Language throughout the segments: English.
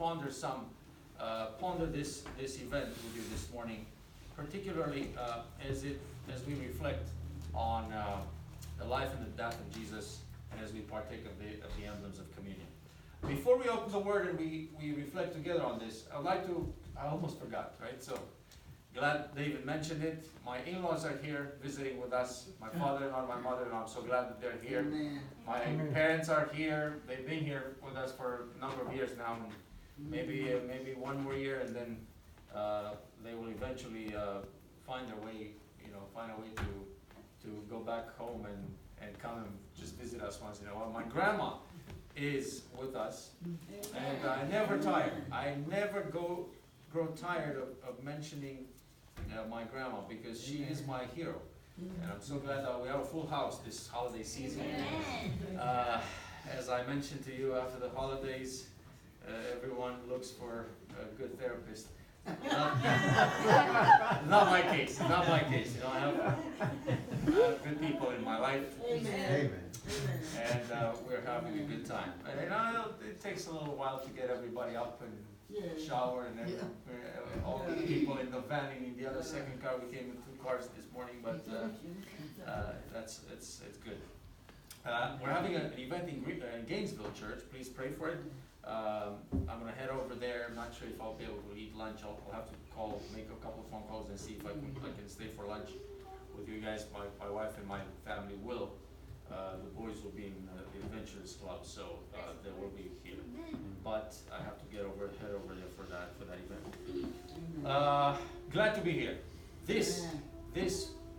ponder this event with you this morning, particularly as we reflect on the life and the death of Jesus, and as we partake of the emblems of communion. Before we open the Word and we reflect together on this, I almost forgot, right? So, glad David mentioned it. My in-laws are here visiting with us. My father-in-law, my mother-in-law, I'm so glad that they're here. Amen. My parents are here. They've been here with us for a number of years now. And maybe one more year, and then they will eventually find a way to go back home and come and just visit us once in a while. My grandma is with us, and I never grow tired of mentioning my grandma, because she is my hero, and I'm so glad that we have a full house this holiday season. As I mentioned to you, after the holidays, everyone looks for a good therapist. Not my case. I have good people in my life. Amen. And we're having a good time. And it takes a little while to get everybody up and shower, and all the people in the van and in the other second car. We came in 2 cars this morning, but it's good. We're having an event in Gainesville Church. Please pray for it. I'm going to head over there. I'm not sure if I'll be able to eat lunch. I'll have to make a couple phone calls and see if I can stay for lunch with you guys. My wife and my family will. The boys will be in the Adventurers Club, so they will be here. But I have to head over there for that event. Glad to be here. This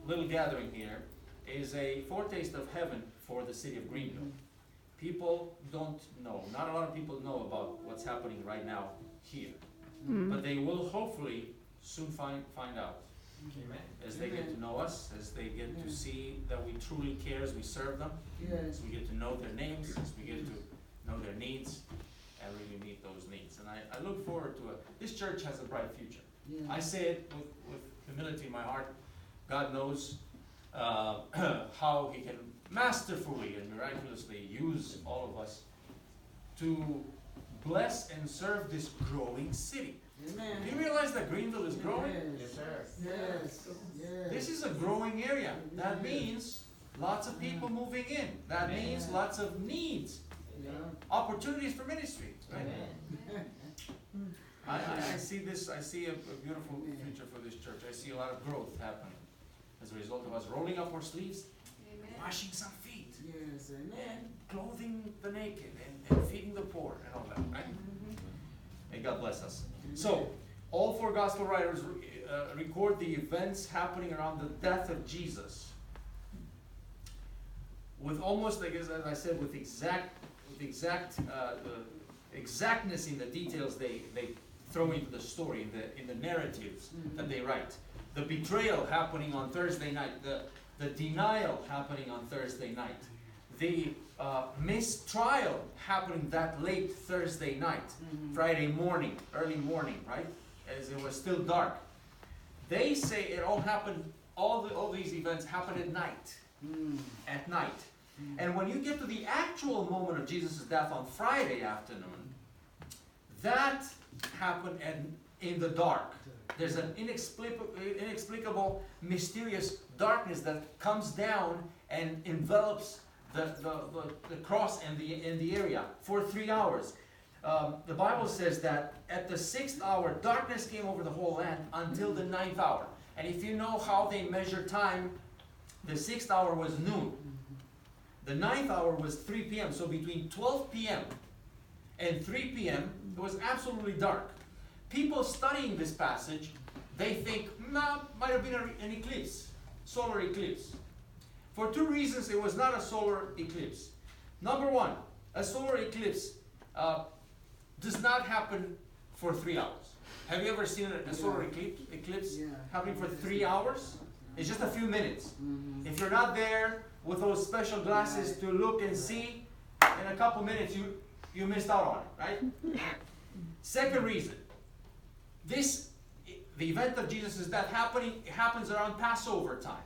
little gathering here is a foretaste of heaven for the city of Greenville. People don't know. Not a lot of people know about what's happening right now here, but they will hopefully soon find out. As they get to know us, as they get to see that we truly care as we serve them, as we get to know their names, as we get to know their needs, and really meet those needs. And I look forward to it. This church has a bright future. I say it with humility in my heart. God knows how He can masterfully and miraculously use all of us to bless and serve this growing city. Amen. Do you realize that Greenville is growing? Yes, sir. Yes. This is a growing area. That means lots of people moving in. That means lots of needs. Opportunities for ministry. Right? I see this. I see a beautiful future for this church. I see a lot of growth happening as a result of us rolling up our sleeves, washing some feet, and clothing the naked, and feeding the poor, and all that. Right? May God bless us. So, all 4 gospel writers record the events happening around the death of Jesus with almost, as I said, with exactness in the details they throw into the story, in the narratives that they write. The betrayal happening on Thursday night, the denial happening on Thursday night, the mistrial happening that late Thursday night, Friday morning, early morning, right? As it was still dark. They say it all happened, all these events happened at night. At night. And when you get to the actual moment of Jesus' death on Friday afternoon, that happened in the dark. There's an inexplicable, mysterious darkness that comes down and envelops the cross and the area for 3 hours. The Bible says that at the 6th hour, darkness came over the whole land until the 9th hour. And if you know how they measure time, the 6th hour was noon. The 9th hour was 3 p.m. So between 12 p.m. and 3 p.m., it was absolutely dark. People studying this passage, they think, might have been an eclipse, solar eclipse. For 2 reasons, it was not a solar eclipse. Number 1, a solar eclipse does not happen for 3 hours. Have you ever seen a solar eclipse happening for 3 hours? It's just a few minutes. If you're not there with those special glasses to look and see, in a couple minutes you missed out on it, right? Second reason, the event of Jesus' death happens around Passover time.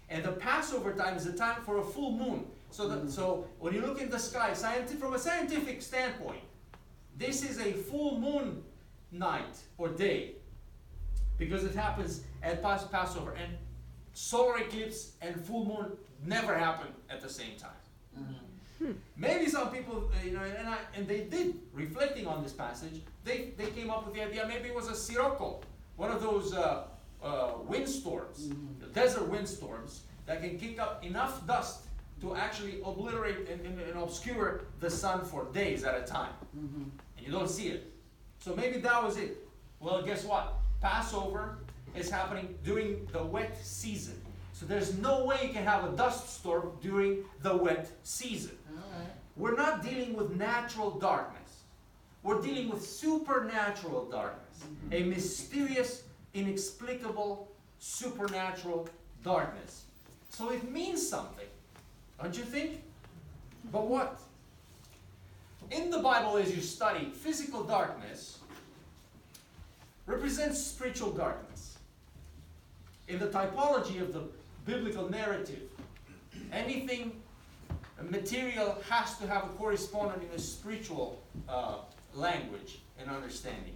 And the Passover time is the time for a full moon. So when you look in the sky, from a scientific standpoint, this is a full moon night or day, because it happens at Passover, and solar eclipse and full moon never happen at the same time. Maybe some people, and they did, reflecting on this passage, they came up with the idea maybe it was a sirocco, one of those windstorms, desert windstorms, that can kick up enough dust to actually obliterate and obscure the sun for days at a time. And you don't see it. So maybe that was it. Well, guess what? Passover is happening during the wet season. So there's no way you can have a dust storm during the wet season. We're not dealing with natural darkness. We're dealing with supernatural darkness. A mysterious, inexplicable, supernatural darkness. So it means something, don't you think? But what? In the Bible, as you study, physical darkness represents spiritual darkness. In the typology of the biblical narrative, anything material has to have a correspondent in a spiritual language and understanding.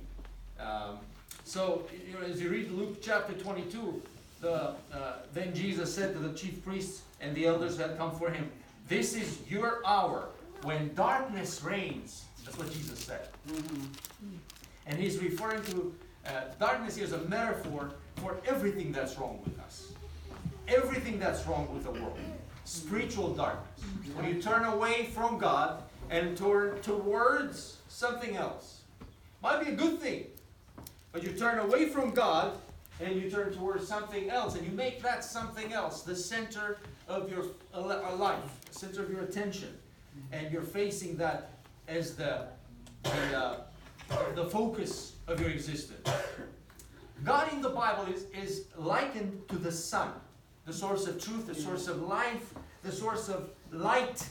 So, as you read Luke chapter 22, then Jesus said to the chief priests and the elders who had come for him, "This is your hour when darkness reigns." That's what Jesus said. And he's referring to darkness here as a metaphor for everything that's wrong with us. Everything that's wrong with the world. Spiritual darkness. When you turn away from God and turn towards something else. Might be a good thing. But you turn away from God and you turn towards something else, and you make that something else the center of your life, the center of your attention, and you're facing that as the focus of your existence. God in the Bible is likened to the sun, the source of truth, the source of life, the source of light.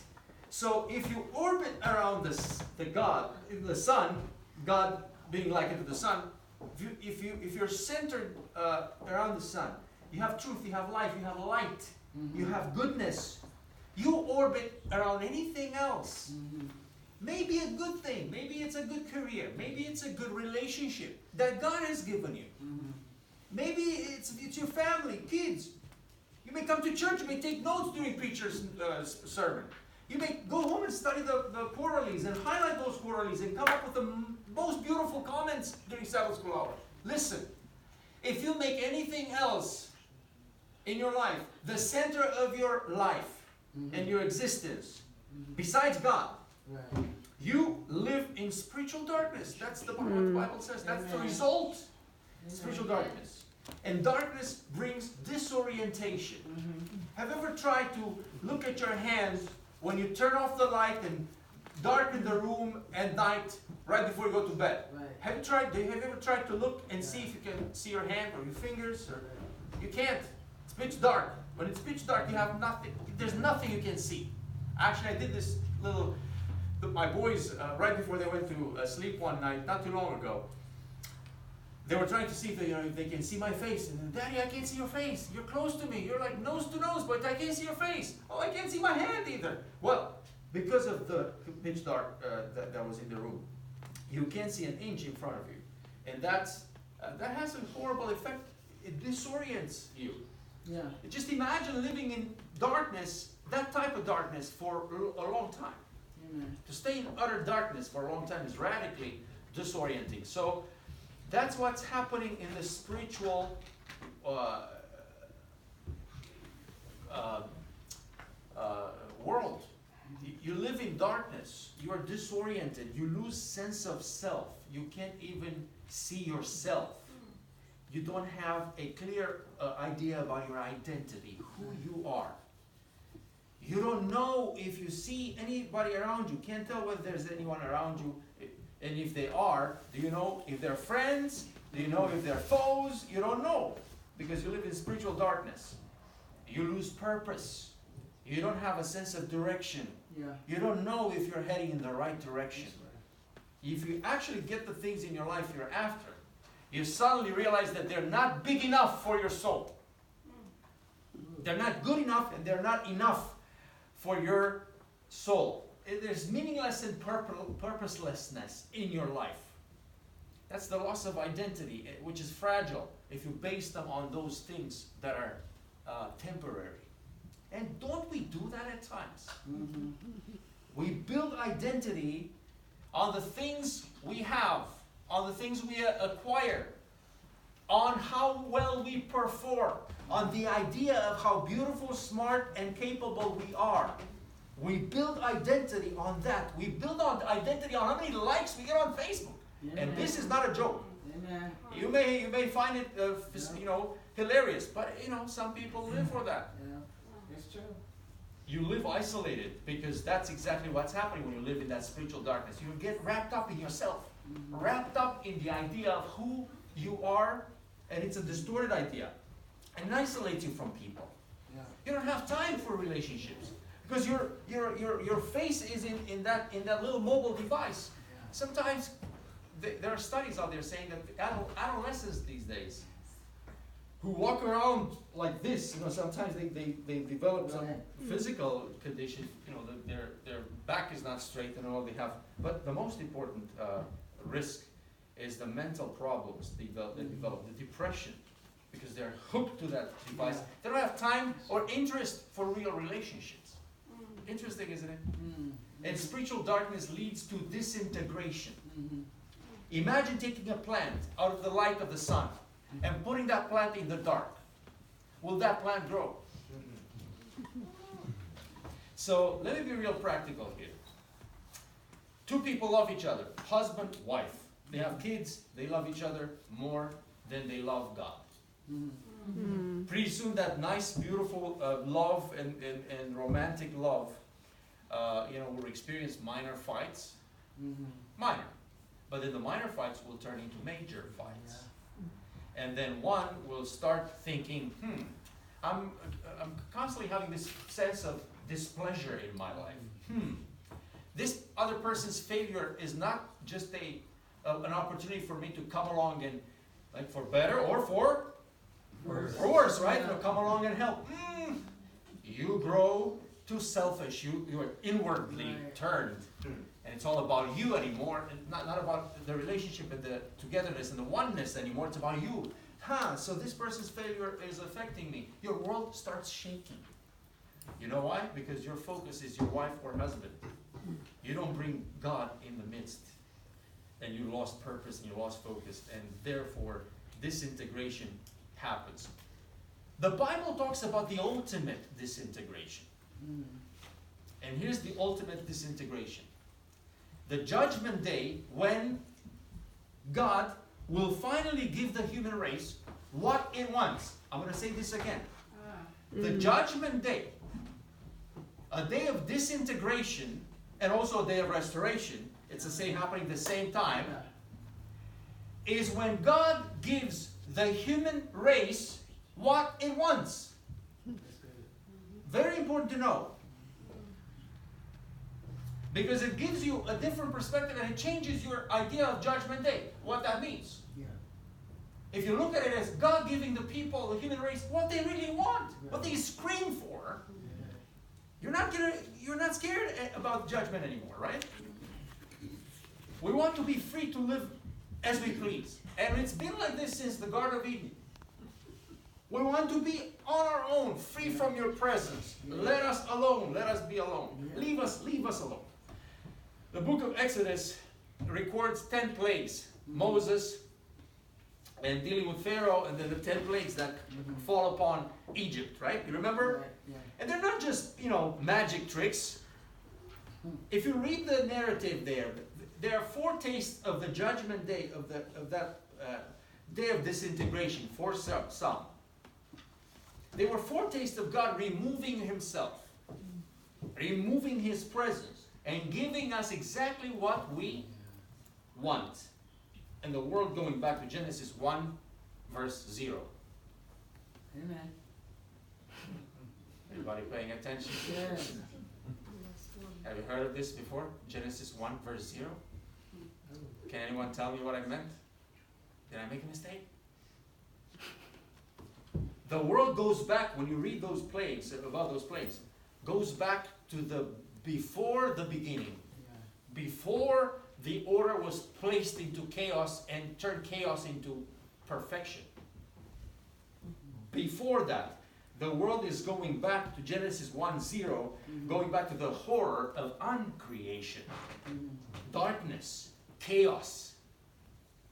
So if you orbit around the sun, God being likened to the sun, if you're centered around the sun, you have truth, you have life, you have light, you have goodness. You orbit around anything else. Maybe a good thing, maybe it's a good career, maybe it's a good relationship that God has given you. Maybe it's your family, kids. You may come to church, you may take notes during preacher's sermon. You may go home and study the quarterlies and highlight those quarterlies and come up with the most beautiful comments during Sabbath school hour. Listen, if you make anything else in your life the center of your life and your existence, besides God, you live in spiritual darkness. That's what the Bible says. That's the result. Spiritual darkness. And darkness brings disorientation. Have you ever tried to look at your hands when you turn off the light and darken the room at night right before you go to bed? Have you ever tried to look and see if you can see your hand or your fingers? Or you can't. It's pitch dark. When it's pitch dark, you have nothing. There's nothing you can see. Actually, I did this my boys, right before they went to sleep one night, not too long ago, they were trying to see if they can see my face. And Daddy, I can't see your face. You're close to me. You're like nose to nose, but I can't see your face. Oh, I can't see my hand either. Well, because of the pitch dark that was in the room, you can't see an inch in front of you. And that has a horrible effect. It disorients you. Yeah. Just imagine living in darkness, that type of darkness, for a long time. To stay in utter darkness for a long time is radically disorienting. So that's what's happening in the spiritual world. You live in darkness. You are disoriented. You lose sense of self. You can't even see yourself. You don't have a clear idea about your identity, who you are. You don't know if you see anybody around you. Can't tell whether there's anyone around you. And if they are, do you know if they're friends? Do you know if they're foes? You don't know, because you live in spiritual darkness. You lose purpose. You don't have a sense of direction. Yeah. You don't know if you're heading in the right direction. If you actually get the things in your life you're after, you suddenly realize that they're not big enough for your soul. They're not good enough, and they're not enough for your soul. there's meaningless and purposelessness in your life. That's the loss of identity, which is fragile if you base them on those things that are temporary. And don't we do that at times? Mm-hmm. We build identity on the things we have, on the things we acquire, on how well we perform, on the idea of how beautiful, smart, and capable we are. We build identity on that. We build on identity on how many likes we get on Facebook. And this is not a joke. Amen. You may find it hilarious, but some people live for that. Yeah, it's true. You live isolated because that's exactly what's happening when you live in that spiritual darkness. You get wrapped up in yourself, wrapped up in the idea of who you are, and it's a distorted idea, and isolates you from people. Yeah. You don't have time for relationships because your face is in that little mobile device. Yeah. Sometimes there are studies out there saying that adolescents these days who walk around like this, sometimes they develop some physical condition, their back is not straight and all they have. But the most important risk is the mental problems they develop, the depression, because they're hooked to that device. Yeah. They don't have time or interest for real relationships. Interesting, isn't it? And spiritual darkness leads to disintegration. Imagine taking a plant out of the light of the sun and putting that plant in the dark. Will that plant grow? So let me be real practical here. Two people love each other, husband, wife. They have kids, they love each other more than they love God. Pretty soon that nice, beautiful love and romantic love, will experience minor fights. Minor. But then the minor fights will turn into major fights. And then one will start thinking, I'm constantly having this sense of displeasure in my life. This other person's failure is not just an opportunity for me to come along and, like, for better or for worse, right? Yeah. Come along and help. You grow too selfish. You are inwardly turned. And it's all about you anymore, and not about the relationship and the togetherness and the oneness anymore. It's about you. So this person's failure is affecting me. Your world starts shaking. You know why? Because your focus is your wife or husband. You don't bring God in the midst. And you lost purpose and you lost focus. And therefore, disintegration happens. The Bible talks about the ultimate disintegration. And here's the ultimate disintegration. The judgment day when God will finally give the human race what it wants. I'm going to say this again. The judgment day, a day of disintegration and also a day of restoration, it's the same happening at the same time, is when God gives the human race what it wants. Very important to know. Because it gives you a different perspective and it changes your idea of Judgment Day, what that means. Yeah. If you look at it as God giving the people, the human race, what they really want, what they scream for, you're not scared about judgment anymore, right? We want to be free to live as we please. And it's been like this since the Garden of Eden. We want to be on our own, free from your presence. Let us alone. Let us be alone. Leave us alone. The book of Exodus records 10 plagues. Moses and dealing with Pharaoh, and then the 10 plagues that fall upon Egypt, right? You remember? And they're not just, magic tricks. If you read the narrative there are foretastes of the judgment day, of that day of disintegration for some. They were foretastes of God removing himself, removing his presence, and giving us exactly what we want. And the world going back to Genesis 1, verse 0. Amen. Everybody paying attention? Yes. Have you heard of this before? Genesis 1, verse 0? Can anyone tell me what I meant? Did I make a mistake? The world goes back, when you read those plagues, about those plagues, goes back to the before the beginning, Yeah. before the order was placed into chaos and turned chaos into perfection. Before that, the world is going back to Genesis 1:0, going back to the horror of uncreation, darkness, chaos,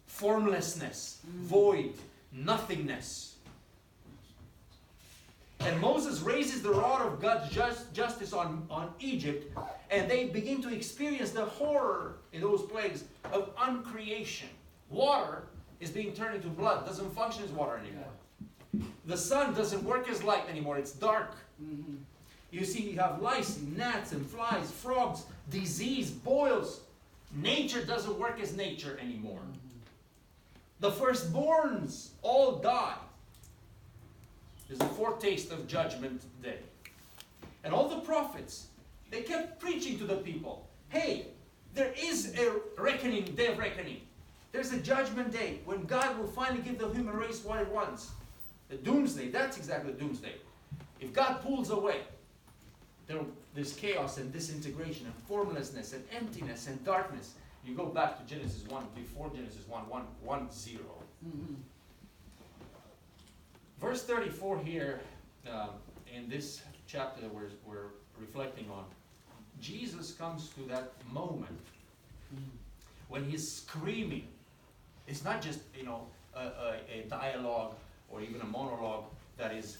formlessness, void, nothingness. And Moses raises the rod of God's justice on Egypt, and they begin to experience the horror in those plagues of uncreation. Water is being turned into blood, doesn't function as water anymore. The sun doesn't work as light anymore, it's dark. You see, you have lice, gnats, and flies, frogs, disease, boils. Nature doesn't work as nature anymore. The firstborns all die. There's a foretaste of Judgment Day. And all the prophets, they kept preaching to the people, hey, there is a reckoning, day of reckoning. There's a Judgment Day when God will finally give the human race what it wants. The doomsday, that's exactly the doomsday. If God pulls away, there's chaos and disintegration and formlessness and emptiness and darkness. You go back to Genesis 1, before Genesis 1:0. Verse 34 here, in this chapter that we're reflecting on, Jesus comes to that moment when he's screaming. It's not just, a dialogue or even a monologue that is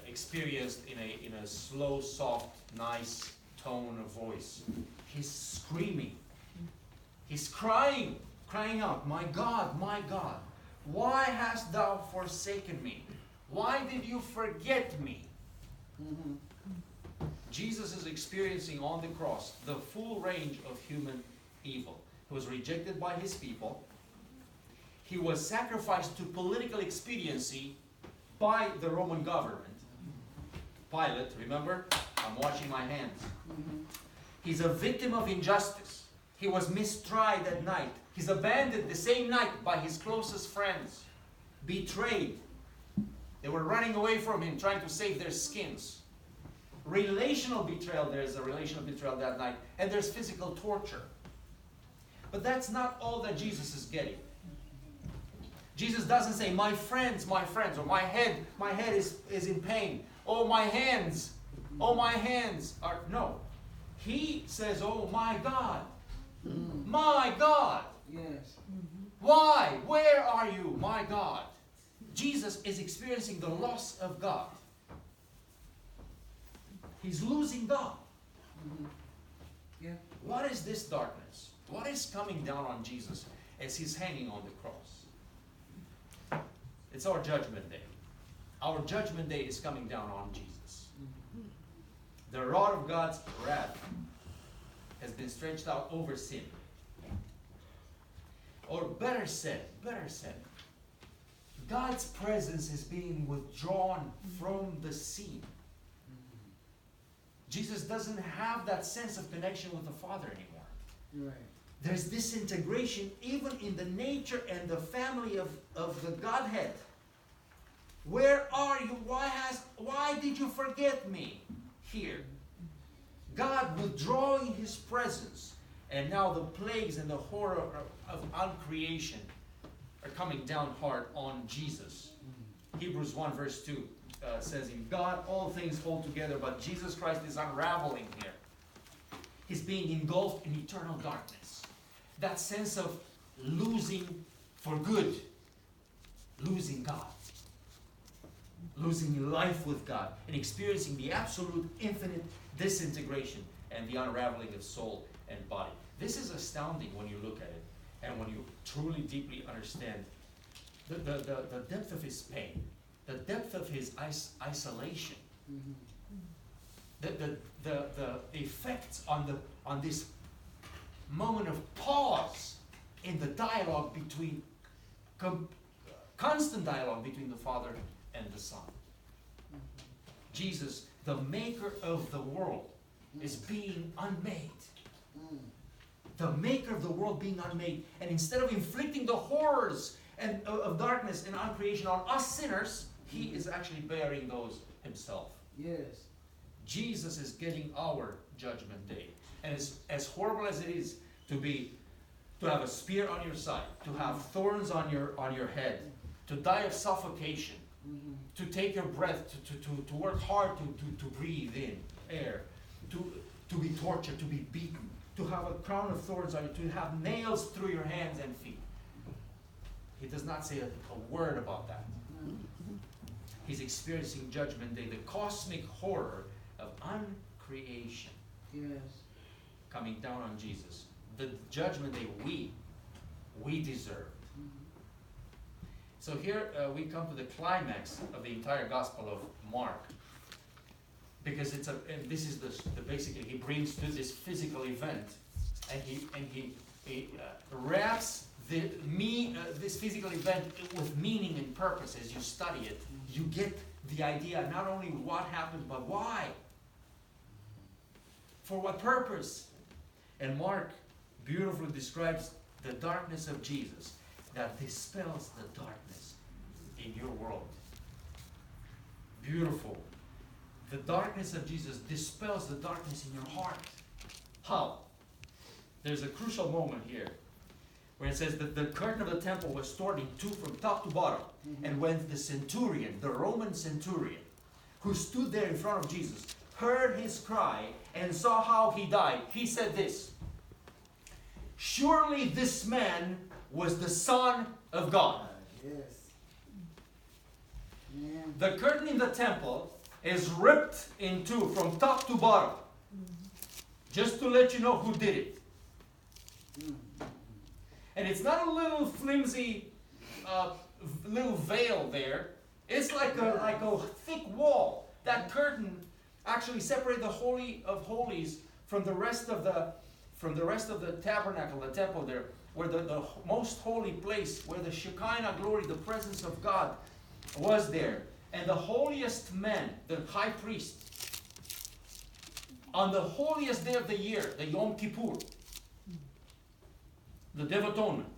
experienced in a slow, soft, nice tone of voice. He's screaming. He's crying out, my God, why hast thou forsaken me? Why did you forget me? Jesus is experiencing on the cross the full range of human evil. He was rejected by his people. He was sacrificed to political expediency by the Roman government. Pilate, remember? I'm washing my hands. He's a victim of injustice. He was mistried at night. He's abandoned the same night by his closest friends. Betrayed. They were running away from him, trying to save their skins. Relational betrayal, there's a relational betrayal that night. And there's physical torture. But that's not all that Jesus is getting. Jesus doesn't say, my friends, or my head is in pain. Oh, my hands are, no. He says, oh, my God. My God. Yes. Why? Where are you, my God? Jesus is experiencing the loss of God. He's losing God. Yeah. What is this darkness? What is coming down on Jesus as he's hanging on the cross? It's our judgment day. Our judgment day is coming down on Jesus. The rod of God's wrath has been stretched out over sin. Or better said, God's presence is being withdrawn from the scene. Jesus doesn't have that sense of connection with the Father anymore. Right. There's disintegration even in the nature and the family of the Godhead. Where are you? Why did you forget me? Here. God withdrawing his presence. And now the plagues and the horror of uncreation are coming down hard on Jesus. Hebrews 1 verse 2 says, in God all things hold together, but Jesus Christ is unraveling here. He's being engulfed in eternal darkness. That sense of losing for good. Losing God. Losing life with God. And experiencing the absolute infinite disintegration and the unraveling of soul and body. This is astounding when you look at it. And when you truly, deeply understand the depth of his pain. The depth of his isolation. The effects on this moment of pause in the dialogue between, constant dialogue between the Father and the Son. Jesus, the maker of the world, is being unmade. The maker of the world being unmade. And instead of inflicting the horrors and of darkness and uncreation on us sinners, he is actually bearing those himself. Yes. Jesus is getting our judgment day. And as horrible as it is to have a spear on your side, to have thorns on your head, to die of suffocation, to take your breath, to work hard to breathe in air, to be tortured, to be beaten, to have a crown of thorns on you, to have nails through your hands and feet. He does not say a word about that. He's experiencing judgment day, the cosmic horror of uncreation. Yes. Coming down on Jesus. The judgment day we deserve. So here we come to the climax of the entire Gospel of Mark, because and this is the basically he brings to this physical event, and he wraps this physical event with meaning and purpose. As you study it, you get the idea not only what happened, but why, for what purpose. And Mark beautifully describes the darkness of Jesus that dispels the darkness in your world. Beautiful. The darkness of Jesus dispels the darkness in your heart. How? There's a crucial moment here where it says that the curtain of the temple was torn in two from top to bottom. And when the centurion, the Roman centurion, who stood there in front of Jesus, heard his cry and saw how he died, he said this: "Surely this man was the Son of God." Yes. Yeah. The curtain in the temple is ripped in two from top to bottom. Just to let you know who did it. And it's not a little flimsy little veil there. It's like a thick wall. That curtain actually separated the Holy of Holies from the rest of the tabernacle, the temple there, where the most holy place, where the Shekinah glory, the presence of God was there. And the holiest man, the high priest, on the holiest day of the year, the Yom Kippur, the Day of Atonement,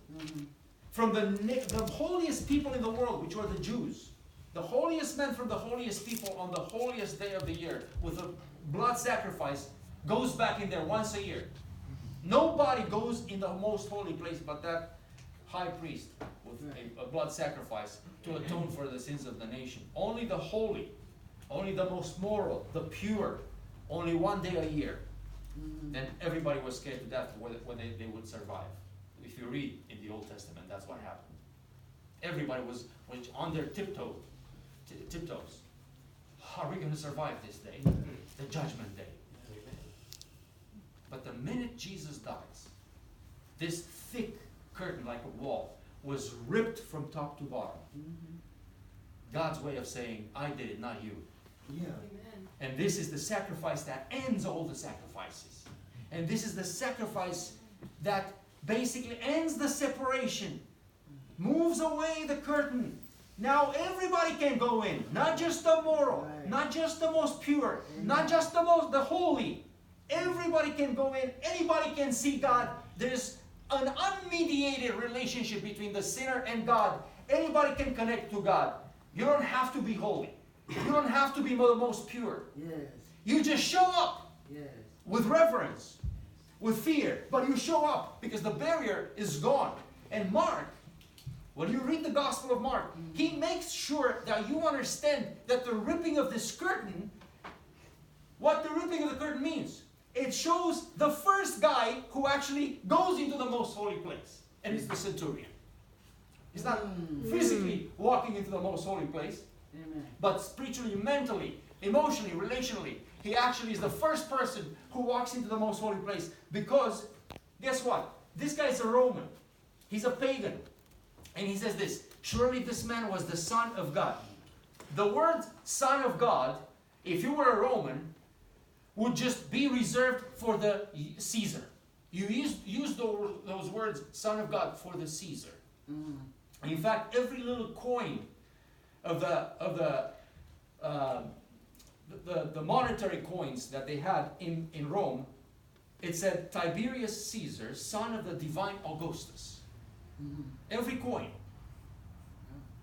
from the holiest people in the world, which were the Jews, the holiest man from the holiest people on the holiest day of the year, with a blood sacrifice, goes back in there once a year. Nobody goes in the most holy place but that high priest with a blood sacrifice to atone for the sins of the nation. Only the holy, only the most moral, the pure, only one day a year. Then everybody was scared to death whether they would survive. If you read in the Old Testament, that's what happened. Everybody was on their tiptoes. How are we going to survive this day? The judgment day. But the minute Jesus dies, this thick curtain, like a wall, was ripped from top to bottom. God's way of saying, I did it, not you. Yeah. And this is the sacrifice that ends all the sacrifices. And this is the sacrifice that basically ends the separation, moves away the curtain. Now everybody can go in, not just the moral, not just the most pure, not just the holy. Everybody can go in, anybody can see God. There's an unmediated relationship between the sinner and God. Anybody can connect to God. You don't have to be holy. You don't have to be the most pure. Yes. You just show up with reverence, with fear, but you show up because the barrier is gone. And Mark, when you read the Gospel of Mark, he makes sure that you understand that the ripping of this curtain, what the ripping of the curtain means. It shows the first guy who actually goes into the most holy place, and it's the centurion. He's not physically walking into the most holy place, but spiritually, mentally, emotionally, relationally, he actually is the first person who walks into the most holy place. Because, guess what? This guy is a Roman. He's a pagan. And he says this: surely this man was the Son of God. The word Son of God, if you were a Roman, would just be reserved for the Caesar. You use those words, Son of God, for the Caesar. In fact, every little coin of the monetary coins that they had in Rome, it said Tiberius Caesar, son of the divine Augustus. Every coin.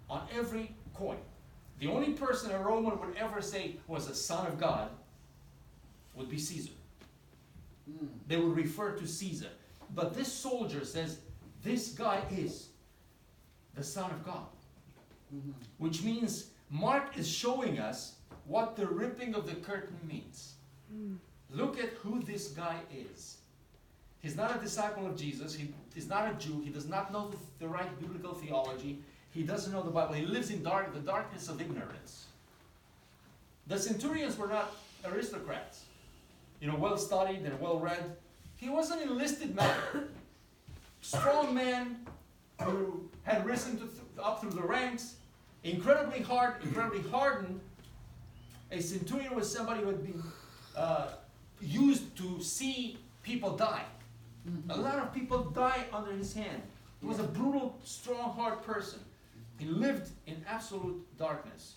On every coin. The only person a Roman would ever say was a son of God would be Caesar. Mm. They would refer to Caesar. But this soldier says, this guy is the Son of God. Mhm. Which means Mark is showing us what the ripping of the curtain means. Look at who this guy is. He's not a disciple of Jesus. He is not a Jew. He does not know the right biblical theology. He doesn't know the Bible. He lives in the darkness of ignorance. The centurions were not aristocrats, well studied and well read. He was an enlisted man, strong man who had risen up through the ranks, incredibly hardened. A centurion was somebody who had been used to see people die. A lot of people die under his hand. He was a brutal, strong, hard person. He lived in absolute darkness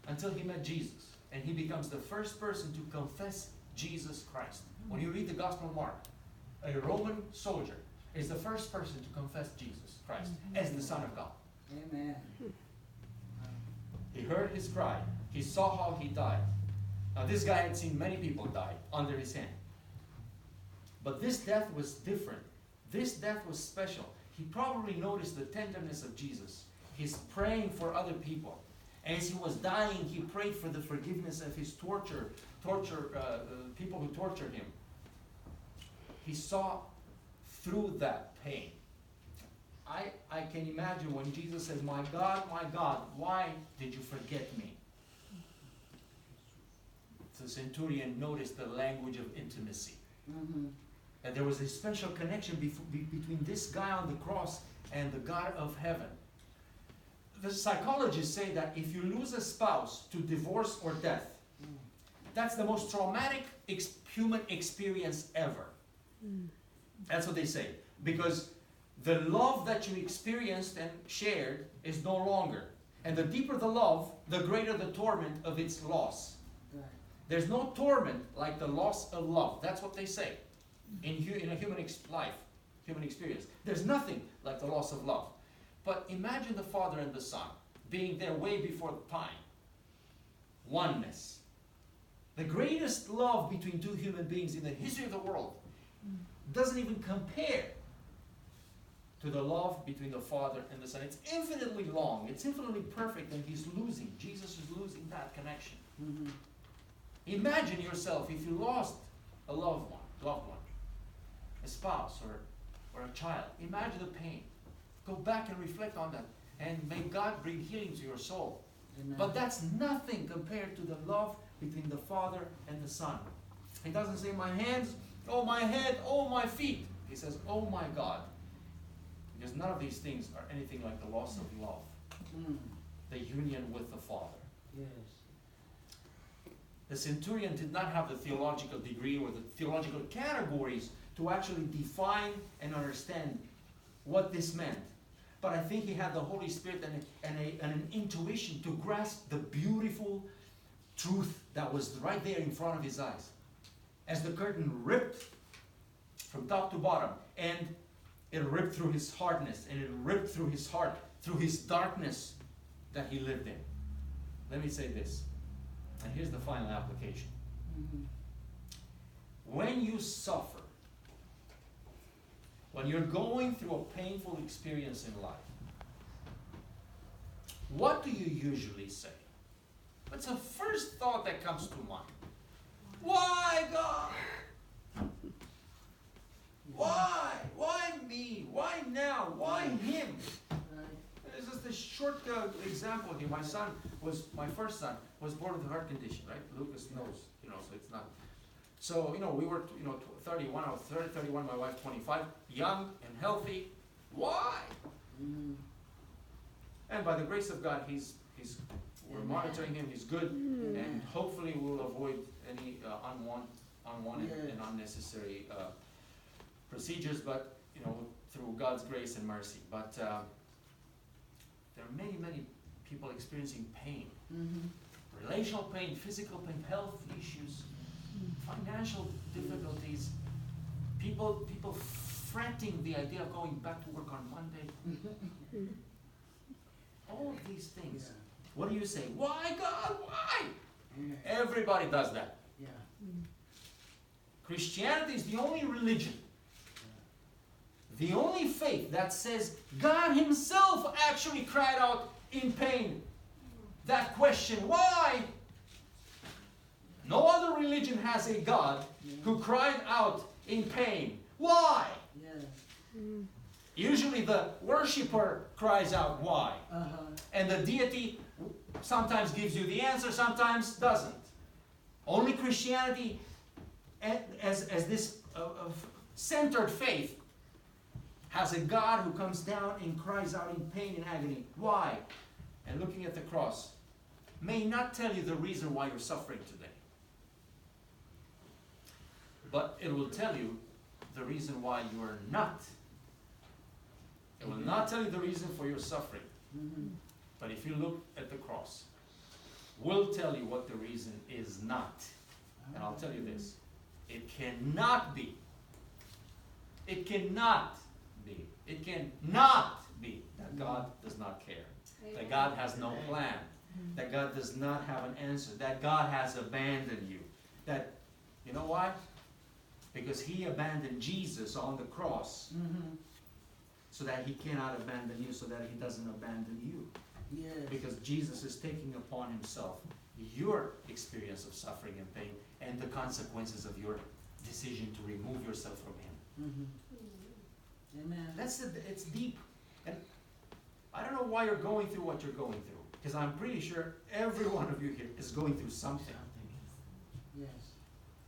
until he met Jesus. And he becomes the first person to confess Jesus Christ. When you read the Gospel of Mark, a Roman soldier is the first person to confess Jesus Christ as the Son of God. Amen. He heard his cry. He saw how he died. Now this guy had seen many people die under his hand. But this death was different. This death was special. He probably noticed the tenderness of Jesus. He's praying for other people. As he was dying, he prayed for the forgiveness of his people who tortured him. He saw through that pain. I can imagine when Jesus says, my God, why did you forget me? The centurion noticed the language of intimacy. Mm-hmm. And there was a special connection between this guy on the cross and the God of heaven. The psychologists say that if you lose a spouse to divorce or death, that's the most traumatic human experience ever. That's what they say. Because the love that you experienced and shared is no longer. And the deeper the love, the greater the torment of its loss. Right. There's no torment like the loss of love. That's what they say in a human life, human experience. There's nothing like the loss of love. But imagine the Father and the Son being there way before time. Oneness. The greatest love between two human beings in the history of the world doesn't even compare to the love between the Father and the Son. It's infinitely long. It's infinitely perfect, and Jesus is losing that connection. Mm-hmm. Imagine yourself if you lost a loved one, a spouse or a child. Imagine the pain. Go back and reflect on that. And may God bring healing to your soul. Amen. But that's nothing compared to the love between the Father and the Son. He doesn't say, my hands, oh my head, oh my feet. He says, oh my God. Because none of these things are anything like the loss of love. The union with the Father. Yes. The centurion did not have the theological degree or the theological categories to actually define and understand what this meant. But I think he had the Holy Spirit and an intuition to grasp the beautiful truth that was right there in front of his eyes. As the curtain ripped from top to bottom, and it ripped through his hardness, and it ripped through his heart, through his darkness that he lived in. Let me say this, and here's the final application. Mm-hmm. When you suffer, when you're going through a painful experience in life, what do you usually say? What's the first thought that comes to mind? Why, God? Why? Why me? Why now? Why him? This is the short example here. My first son was born with a heart condition, right? Lucas knows, so it's not. So, we were, 31, I was 30, 31, my wife 25, young and healthy. Why? Mm-hmm. And by the grace of God, we're monitoring him, he's good, and hopefully we'll avoid any unwanted and unnecessary procedures, but, through God's grace and mercy. But there are many, many people experiencing pain. Mm-hmm. Relational pain, physical pain, health issues, financial difficulties, people fretting the idea of going back to work on Monday. All of these things. Yeah. What do you say? Why, God? Why? Yeah. Everybody does that. Yeah. Christianity is the only religion, the only faith that says God himself actually cried out in pain. That question, why? No other religion has a God who cried out in pain. Why? Yes. Usually the worshiper cries out why. Uh-huh. And the deity sometimes gives you the answer, sometimes doesn't. Only Christianity, as this centered faith, has a God who comes down and cries out in pain and agony. Why? And looking at the cross may not tell you the reason why you're suffering today. But it will tell you the reason why you are not. It will not tell you the reason for your suffering. Mm-hmm. But if you look at the cross, will tell you what the reason is not. And I'll tell you this. It cannot be. It cannot be. It cannot be that God does not care. That God has no plan. That God does not have an answer. That God has abandoned you. That, you know why? Because he abandoned Jesus on the cross. Mm-hmm. So that he cannot abandon you, so that he doesn't abandon you. Yes. Because Jesus is taking upon himself your experience of suffering and pain and the consequences of your decision to remove yourself from him. Mm-hmm. Amen. It's deep. And I don't know why you're going through what you're going through. Because I'm pretty sure every one of you here is going through something. Yes.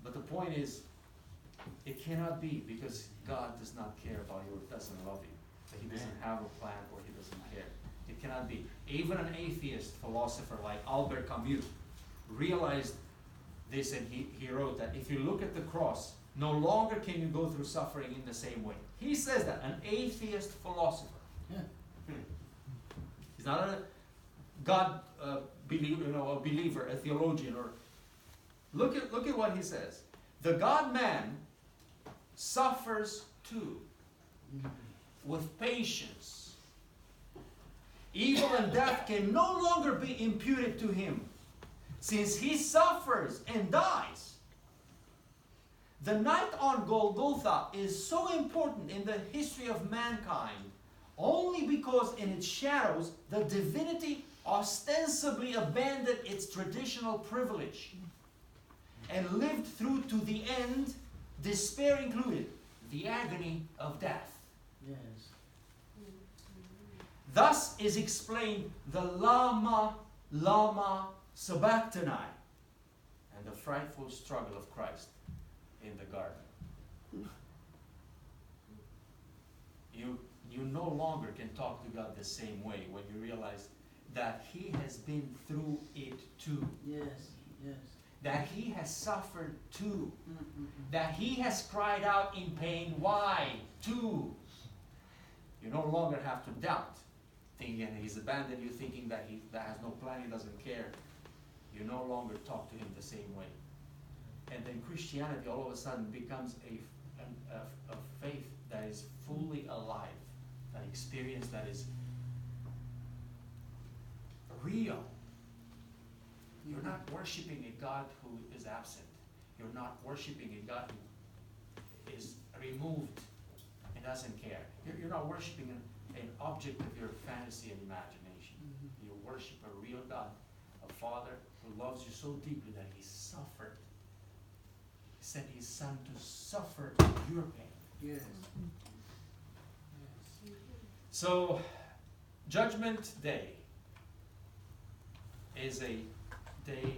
But the point is, it cannot be because God does not care about you or doesn't love you. That he doesn't have a plan or he doesn't care. It cannot be. Even an atheist philosopher like Albert Camus realized this, and he wrote that if you look at the cross, no longer can you go through suffering in the same way. He says that, an atheist philosopher. Yeah. He's not a God believer, a theologian, or look at what he says. The God-man suffers too, with patience. Evil and death can no longer be imputed to him, since he suffers and dies. The night on Golgotha is so important in the history of mankind only because in its shadows the divinity ostensibly abandoned its traditional privilege and lived through to the end, despair included, the agony of death. Yes. Thus is explained the Lama Sabachthani and the frightful struggle of Christ in the garden. You no longer can talk to God the same way when you realize that he has been through it too. Yes. Yes. That he has suffered too. Mm-hmm. That he has cried out in pain. Why? Too. You no longer have to doubt, thinking he's abandoned you, thinking that has no plan, he doesn't care. You no longer talk to him the same way. And then Christianity all of a sudden becomes a faith that is fully alive, an experience that is real. You're not worshiping a God who is absent. You're not worshiping a God who is removed and doesn't care. You're not worshiping an object of your fantasy and imagination. Mm-hmm. You worship a real God, a Father who loves you so deeply that he suffered. He sent his Son to suffer your pain. Yes. So, Judgment Day is a day